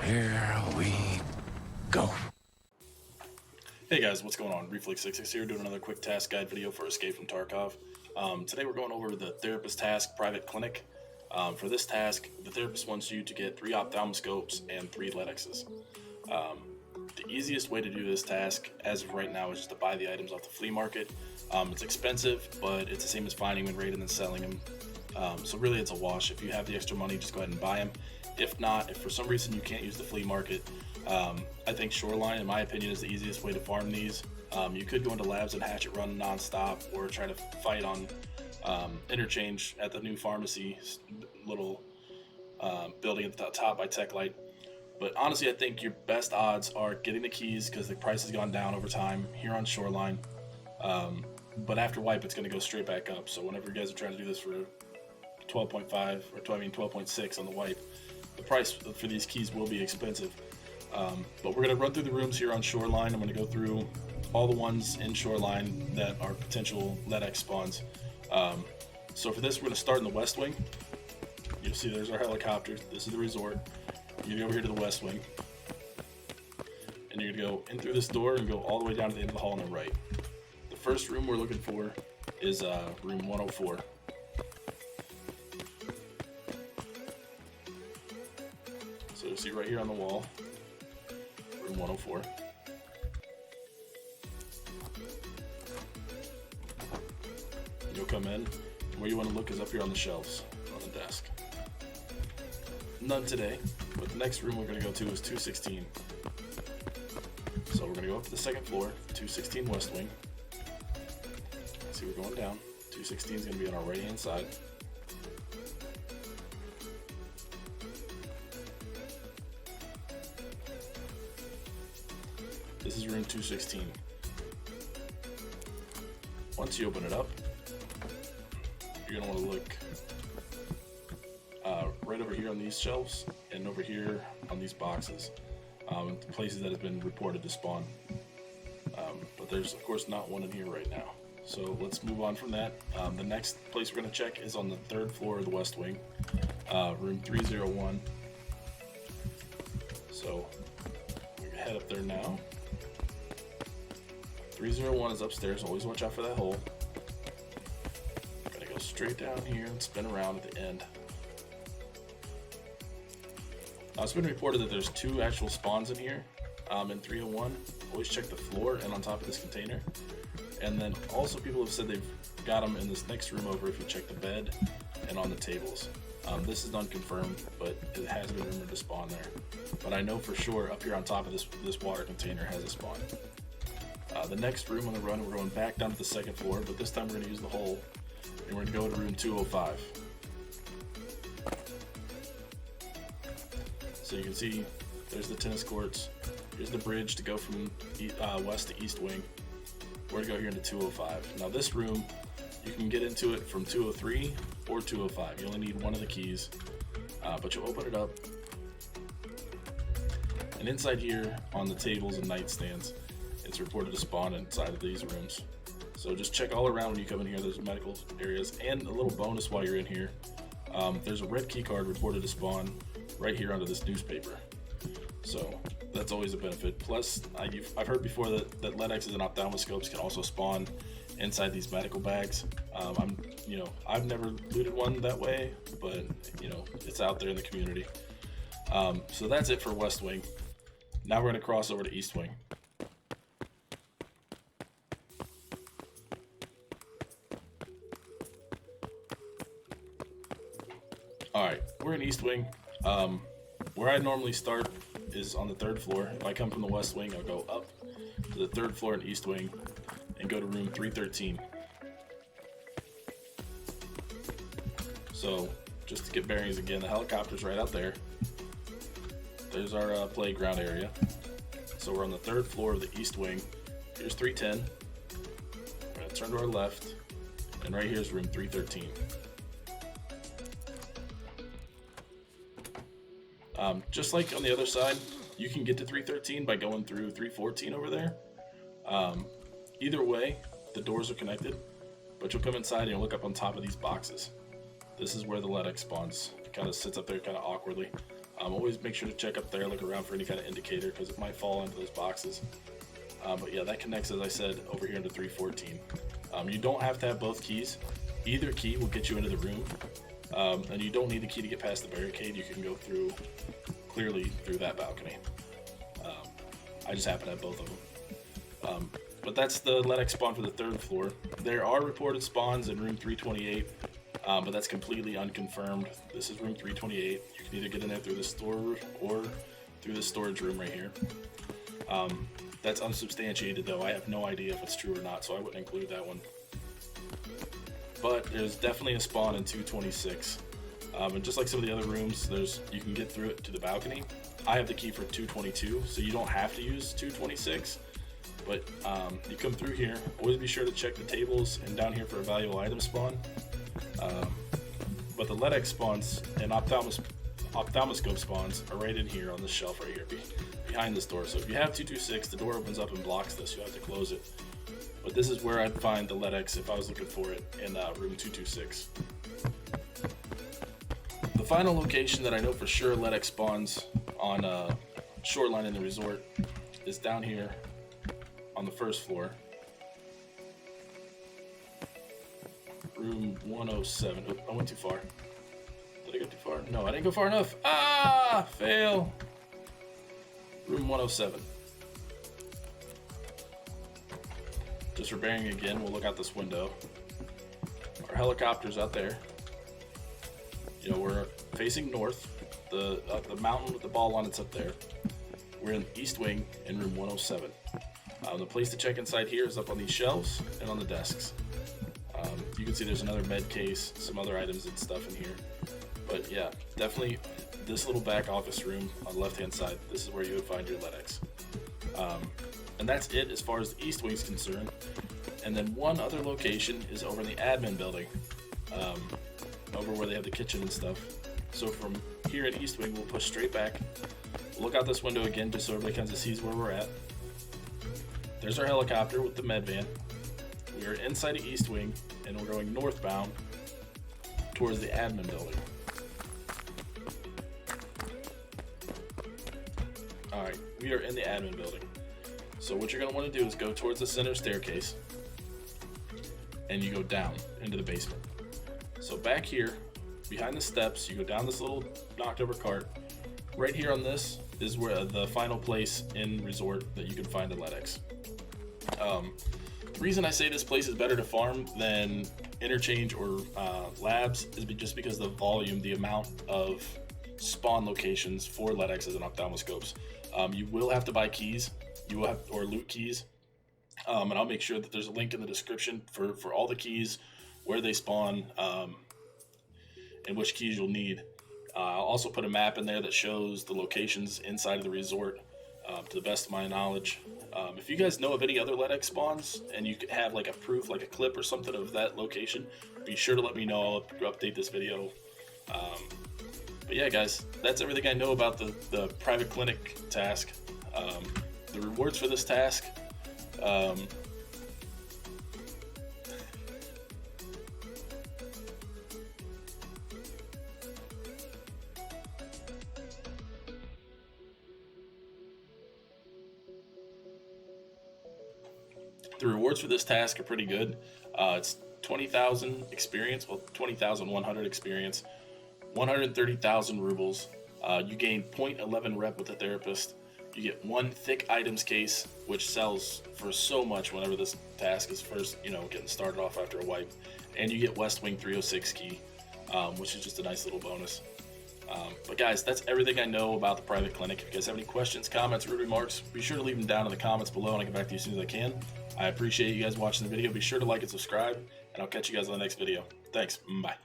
Here we go. Hey guys, what's going on? Reflix66 here, doing another quick task guide video for Escape from Tarkov. Today we're going over the therapist task, private clinic. For this task, the therapist wants you to get 3 ophthalmoscopes and 3 LEDXs. The easiest way to do this task, as of right now, is just to buy the items off the flea market. It's expensive, but it's the same as finding them in raid and then selling them. So really it's a wash. If you have the extra money, just go ahead and buy them. If not, if for some reason you can't use the flea market, I think Shoreline, in my opinion, is the easiest way to farm these. You could go into labs and hatchet run non-stop, or try to fight on interchange at the new pharmacy little building at the top by Tech Light. But honestly, I think your best odds are getting the keys, because the price has gone down over time here on Shoreline. But after wipe, it's going to go straight back up. So whenever you guys are trying to do this for 12.5 or 12.6 on the wipe, the price for these keys will be expensive. But we're going to run through the rooms here on Shoreline. I'm going to go through all the ones in Shoreline that are potential LEDX spawns. So for this, we're going to start in the West Wing. You'll see there's our helicopter. This is the resort. You're going to go over here to the West Wing. And you're going to go in through this door and go all the way down to the end of the hall on the right. The first room we're looking for is room 104. So you'll see right here on the wall, room 104. You'll come in. Where you want to look is up here on the shelves, on the desk. None today, but the next room we're going to go to is 216. So we're going to go up to the second floor, 216 West Wing. See, we're going down. 216 is going to be on our right hand side. This is room 216. Once you open it up, you're going to want to look right over here on these shelves and over here on these boxes, places that have been reported to spawn. But there's of course not one in here right now. So let's move on from that. The next place we're going to check is on the 3rd floor of the West Wing, room 301. So we're going to head up there now. 301 is upstairs. Always watch out for that hole. Gonna go straight down here and spin around at the end. Now it's been reported that there's 2 actual spawns in here in 301. Always check the floor and on top of this container. And then also people have said they've got them in this next room over if you check the bed and on the tables. This is unconfirmed, but it has been rumored to spawn there. But I know for sure up here on top of this water container has a spawn. The next room on the run, we're going back down to the 2nd floor, but this time we're going to use the hole, and we're going to go to room 205. So you can see there's the tennis courts, here's the bridge to go from west to east wing. We're going to go here into 205. Now this room, you can get into it from 203 or 205. You only need one of the keys, but you'll open it up. And inside here on the tables and nightstands, it's reported to spawn inside of these rooms. So just check all around when you come in here. There's medical areas, and a little bonus while you're in here. There's a red key card reported to spawn right here under this newspaper. So that's always a benefit. Plus, I've heard before that LEDXs and ophthalmoscopes can also spawn inside these medical bags. I've never looted one that way, but it's out there in the community. So that's it for West Wing. Now we're going to cross over to East Wing. Alright, we're in East Wing. Where I normally start is on the 3rd floor. If I come from the West Wing, I'll go up to the 3rd floor in East Wing and go to room 313. So, just to get bearings again, the helicopter's right out there. There's our playground area. So we're on the 3rd floor of the East Wing. Here's 310. We're going to turn to our left, and right here is room 313. Just like on the other side, you can get to 313 by going through 314 over there. Either way, the doors are connected, but you'll come inside and you'll look up on top of these boxes. This is where the LEDX spawns. It kind of sits up there kind of awkwardly. Always make sure to check up there, look around for any kind of indicator because it might fall into those boxes. But yeah, that connects, as I said, over here into 314. You don't have to have both keys. Either key will get you into the room, and you don't need the key to get past the barricade. You can go through clearly through that balcony. I just happen to have both of them. But that's the LEDX spawn for the 3rd floor. There are reported spawns in room 328, but that's completely unconfirmed. This is room 328. You can either get in there through the store or through the storage room right here. That's unsubstantiated though. I have no idea if it's true or not, so I wouldn't include that one. But there's definitely a spawn in 226. And just like some of the other rooms, you can get through it to the balcony. I have the key for 222, so you don't have to use 226. But you come through here, always be sure to check the tables and down here for a valuable item spawn. But the LEDX spawns and ophthalmoscope spawns are right in here on this shelf right here behind this door. So if you have 226, the door opens up and blocks this. You'll have to close it. But this is where I'd find the LEDX if I was looking for it in room 226. The final location that I know for sure LEDX spawns on Shoreline in the resort is down here on the 1st floor. Room 107. Oh, I went too far. Did I go too far? No, I didn't go far enough. Ah, fail. Room 107. Just for bearing again, we'll look out this window. Our helicopter's out there. You know, we're facing north. The mountain with the ball on it's up there. We're in the east wing in room 107. The place to check inside here is up on these shelves and on the desks. You can see there's another med case, some other items and stuff in here. But yeah, definitely this little back office room on the left-hand side, this is where you would find your LEDX. And that's it as far as the east wing is concerned. And then one other location is over in the admin building, over where they have the kitchen and stuff. So from here at east wing, we'll push straight back. We'll look out this window again just so everybody kind of sees where we're at. There's our helicopter with the med van. We are inside of east wing and we're going northbound towards the admin building. Alright, we are in the admin building. So what you're going to want to do is go towards the center staircase and you go down into the basement. So back here, behind the steps, you go down this little knocked over cart. Right here on this is where the final place in resort that you can find the LEDX. The reason I say this place is better to farm than interchange or labs is just because the volume, the amount of spawn locations for LEDXs and ophthalmoscopes. You will have to buy keys, you will have, or loot keys, and I'll make sure that there's a link in the description for all the keys, where they spawn, and which keys you'll need. I'll also put a map in there that shows the locations inside of the resort, to the best of my knowledge. If you guys know of any other LEDX spawns and you could have like a proof, like a clip or something of that location, be sure to let me know. I'll update this video. But yeah, guys, that's everything I know about the private clinic task. The rewards for this task. The rewards for this task are pretty good. It's 20,000 experience, well, 20,100 experience, 130,000 rubles. You gain 0.11 rep with the therapist. You get one thick items case, which sells for so much whenever this task is first, getting started off after a wipe. And you get West Wing 306 key, which is just a nice little bonus. But guys, that's everything I know about the private clinic. If you guys have any questions, comments, rude remarks, be sure to leave them down in the comments below and I'll get back to you as soon as I can. I appreciate you guys watching the video. Be sure to like and subscribe, and I'll catch you guys on the next video. Thanks. Bye.